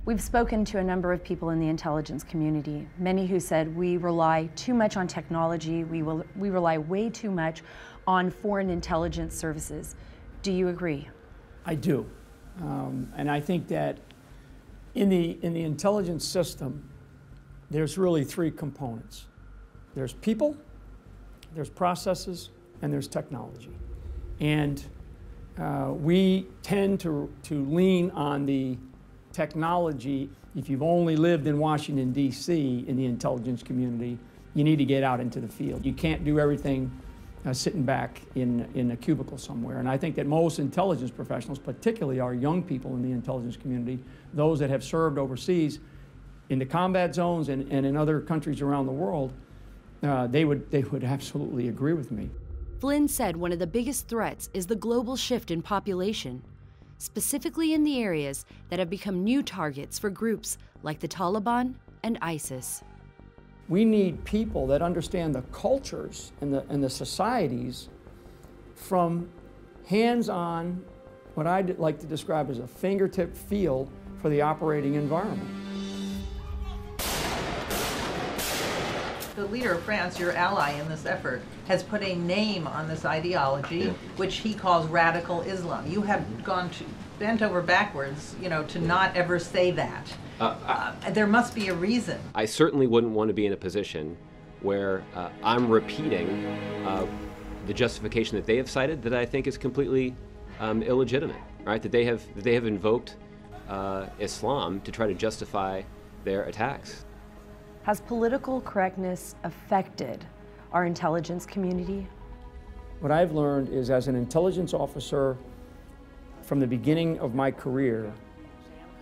We've spoken to a number of people in the intelligence community, many who said we rely too much on technology, we rely way too much on foreign intelligence services. Do you agree? I do. And I think that in the intelligence system, there's really three components. There's people, there's processes, and there's technology. And we tend to lean on the technology. If you've only lived in Washington, D.C. in the intelligence community, you need to get out into the field. You can't do everything sitting back in a cubicle somewhere. And I think that most intelligence professionals, particularly our young people in the intelligence community, those that have served overseas in the combat zones and in other countries around the world, they would absolutely agree with me. Flynn said one of the biggest threats is the global shift in population, specifically in the areas that have become new targets for groups like the Taliban and ISIS. We need people that understand the cultures and the societies from hands-on, what I'd like to describe as a fingertip feel for the operating environment. The leader of France, your ally in this effort, has put a name on this ideology, which he calls radical Islam. You have bent over backwards, to not ever say that. There must be a reason. I certainly wouldn't want to be in a position where I'm repeating the justification that they have cited that I think is completely illegitimate, right? That they have invoked Islam to try to justify their attacks. Has political correctness affected our intelligence community? What I've learned is, as an intelligence officer from the beginning of my career,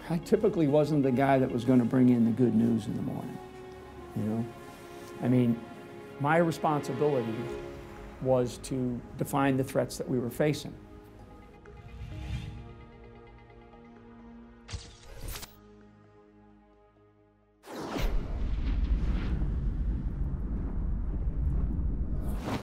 I typically wasn't the guy that was going to bring in the good news in the morning, I mean, my responsibility was to define the threats that we were facing.